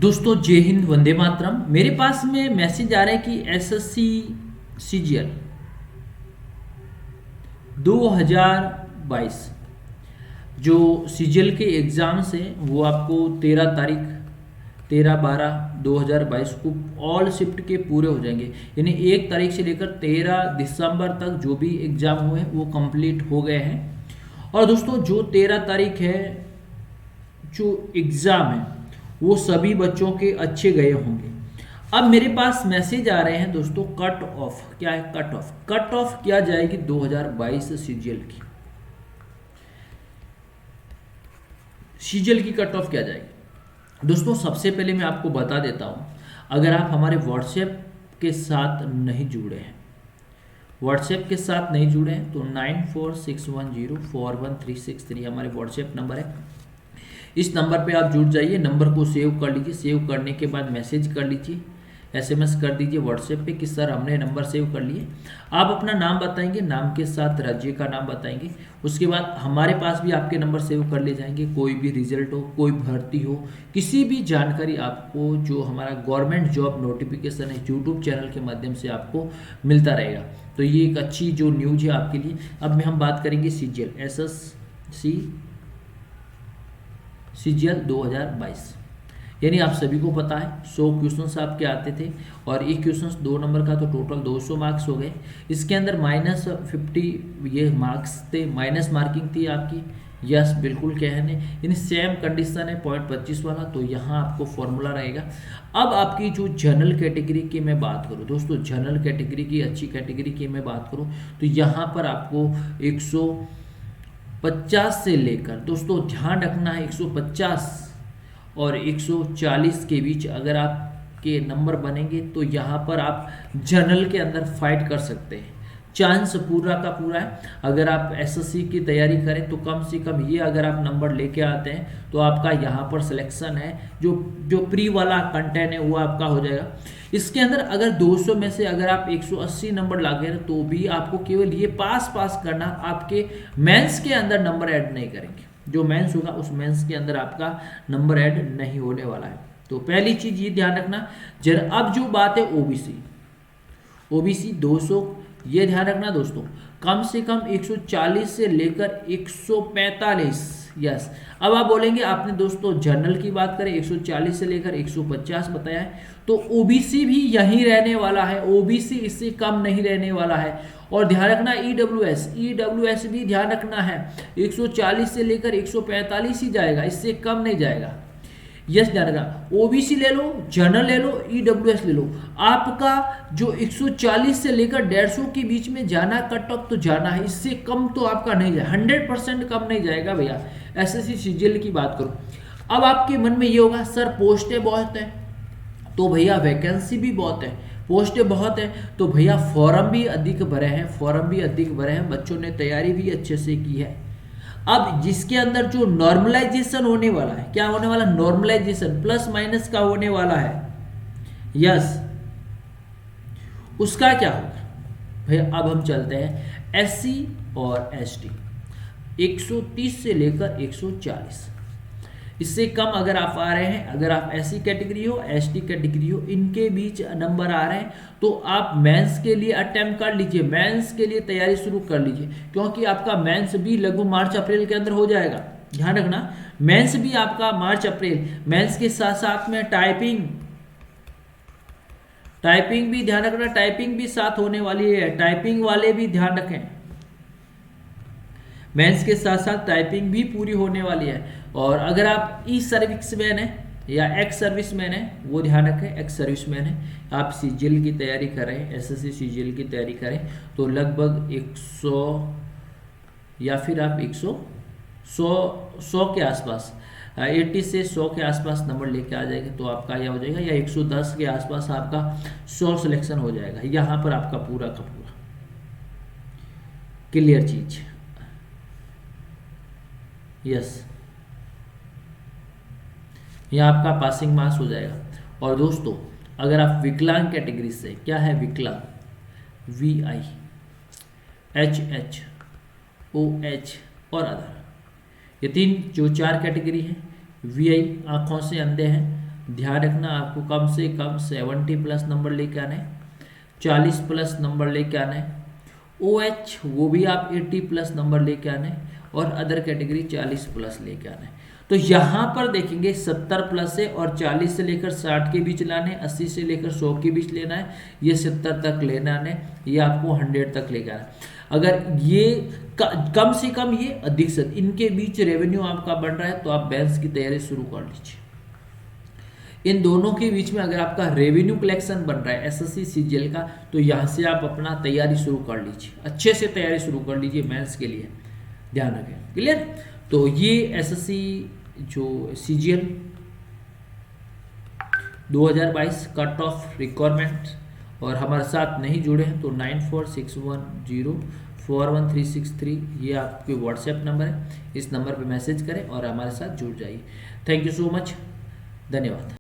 दोस्तों जय हिंद, वंदे मातरम। मेरे पास में मैसेज आ रहा है कि एसएससी सीजीएल 2022 जो सीजीएल के एग्ज़ाम्स हैं वो आपको 13 12 2022 को ऑल शिफ्ट के पूरे हो जाएंगे। यानी 1 तारीख से लेकर 13 दिसंबर तक जो भी एग्ज़ाम हुए हैं वो कंप्लीट हो गए हैं। और दोस्तों जो 13 तारीख है जो एग्ज़ाम है वो सभी बच्चों के अच्छे गए होंगे। अब मेरे पास मैसेज आ रहे हैं दोस्तों, कट ऑफ क्या है? कट ऑफ किया जाएगी 2022 सीजीएल की कट ऑफ किया जाएगी। दोस्तों सबसे पहले मैं आपको बता देता हूं, अगर आप हमारे व्हाट्सएप के साथ नहीं जुड़े हैं तो 9461041363 हमारे व्हाट्सएप नंबर है। इस नंबर पे आप जुड़ जाइए, नंबर को सेव कर लीजिए। सेव करने के बाद मैसेज कर लीजिए, एसएमएस कर दीजिए व्हाट्सएप पे कि सर हमने नंबर सेव कर लिए। आप अपना नाम बताएंगे, नाम के साथ राज्य का नाम बताएंगे। उसके बाद हमारे पास भी आपके नंबर सेव कर ले जाएंगे। कोई भी रिजल्ट हो, कोई भर्ती हो, किसी भी जानकारी आपको जो हमारा गवर्नमेंट जॉब नोटिफिकेशन है यूट्यूब चैनल के माध्यम से आपको मिलता रहेगा। तो ये एक अच्छी जो न्यूज है आपके लिए। अब में हम बात करेंगे सीजीएल एसएससी सीजीएल 2022। यानी आप सभी को पता है 100 क्वेश्चंस आपके आते थे और एक क्वेश्चंस 2 नंबर का, तो टोटल 200 मार्क्स हो गए। इसके अंदर -50 ये मार्क्स थे, माइनस मार्किंग थी आपकी। यस बिल्कुल कहने, यानी सेम कंडीशन है 0.25 वाला। तो यहाँ आपको फॉर्मूला रहेगा। अब आपकी जो जनरल कैटेगरी की मैं बात करूँ दोस्तों, जनरल कैटेगरी की अच्छी कैटेगरी की मैं बात करूँ तो यहाँ पर आपको 150 से लेकर, दोस्तों ध्यान रखना है 150 और 140 के बीच अगर आपके नंबर बनेंगे तो यहाँ पर आप जनरल के अंदर फाइट कर सकते हैं। चांस पूरा का पूरा है। अगर आप एसएससी की तैयारी करें तो कम से कम ये अगर आप नंबर लेके आते हैं तो आपका यहाँ पर सिलेक्शन है, जो प्री वाला कंटेंट है वो आपका हो जाएगा। इसके अंदर अगर 200 में से अगर आप 180 नंबर ला गए तो भी आपको केवल ये पास करना, आपके मेंस के अंदर नंबर ऐड नहीं करेंगे। जो मेंस होगा उस मेंस के अंदर आपका नंबर ऐड नहीं होने वाला है। तो पहली चीज ये ध्यान रखना। अब जो बात है ओबीसी 200, ये ध्यान रखना दोस्तों, कम से कम 140 से लेकर 145। यस, अब आप बोलेंगे आपने दोस्तों जनरल की बात करें 140 से लेकर 150 बताया है, तो ओबीसी भी यहीं रहने वाला है। ओबीसी इससे कम नहीं रहने वाला है। और ध्यान रखना ईडब्ल्यूएस भी ध्यान रखना है, 140 से लेकर 145 ही जाएगा, इससे कम नहीं जाएगा। यस ध्यान रखना, ओबीसी ले लो, जनरल ले लो, ईडब्ल्यूएस ले लो, आपका जो 140 से लेकर 150 के बीच में जाना कट ऑफ तो जाना है, इससे कम तो आपका नहीं जाए, 100% कम नहीं जाएगा भैया। एसएससी सीजीएल की बात करो। अब आपके मन में ये होगा सर पोस्टें बहुत है, तो भैया वैकेंसी भी बहुत है, पोस्टें बहुत है तो भैया फॉर्म भी अधिक भरे हैं, बच्चों ने तैयारी भी अच्छे से की है। अब जिसके अंदर जो नॉर्मलाइजेशन होने वाला है, क्या होने वाला? नॉर्मलाइजेशन प्लस माइनस का होने वाला है। यस, उसका क्या होगा भैया? अब हम चलते हैं एससी और एसटी 130 से लेकर 140। इससे कम अगर आप आ रहे हैं, अगर आप एससी कैटेगरी हो, एसटी कैटेगरी हो, इनके बीच नंबर आ रहे हैं तो आप मेंस के लिए अटेम्प्ट कर लीजिए, मेंस के लिए तैयारी शुरू कर लीजिए, क्योंकि आपका मेंस भी लगभग मार्च अप्रैल के अंदर हो जाएगा। ध्यान रखना, मेंस भी आपका मार्च अप्रैल, मेंस के साथ साथ में टाइपिंग भी ध्यान रखना, टाइपिंग भी साथ होने वाली है, टाइपिंग वाले भी ध्यान रखें। मेंस के साथ साथ टाइपिंग भी पूरी होने वाली है। और अगर आप ई सर्विसमैन है या एक्स सर्विसमैन है, वो ध्यान रखें, एक्स सर्विसमैन है, आप सीजीएल की तैयारी करें, एसएससी सीजीएल की तैयारी करें तो लगभग 100 या फिर आप 100 के आसपास, 80 से 100 के आसपास नंबर लेके आ जाएंगे तो आपका यह हो जाएगा, या 110 के आसपास आपका 100 सिलेक्शन हो जाएगा। यहाँ पर आपका पूरा का पूरा क्लियर चीज। यस, यह आपका पासिंग मार्क्स हो जाएगा। और दोस्तों अगर आप विकलांग कैटेगरी से, क्या है विकलांग, VI HH OH और अदर, ये 4 कैटेगरी है। VI आंखों से अंधे हैं, ध्यान रखना आपको कम से कम 70 प्लस नंबर लेके आना है, 40 प्लस नंबर लेके आना है। OH वो भी आप 80 प्लस नंबर लेके आना है, और अदर कैटेगरी 40 प्लस लेके आना है। तो यहाँ पर देखेंगे 70 प्लस है और 40 से लेकर 60 के बीच लाने, 80 से लेकर 100 के बीच लेना है, ये 70 तक लेना है, ये आपको 100 तक लेकर आना है। अगर ये कम से कम, ये अधिक से इनके बीच रेवेन्यू आपका बन रहा है तो आप बैंस की तैयारी शुरू कर लीजिए। इन दोनों के बीच में अगर आपका रेवेन्यू कलेक्शन बन रहा है एसएससी सीजीएल का, तो यहाँ से आप अपना तैयारी शुरू कर लीजिए, अच्छे से तैयारी शुरू कर लीजिए मेंस के लिए, ध्यान रखें। क्लियर? तो ये एसएससी जो सीजीएल 2022 कट ऑफ रिक्वायरमेंट, और हमारे साथ नहीं जुड़े हैं तो 9461041363 ये आपके व्हाट्सएप नंबर है, इस नंबर पे मैसेज करें और हमारे साथ जुड़ जाइए। थैंक यू सो मच, धन्यवाद।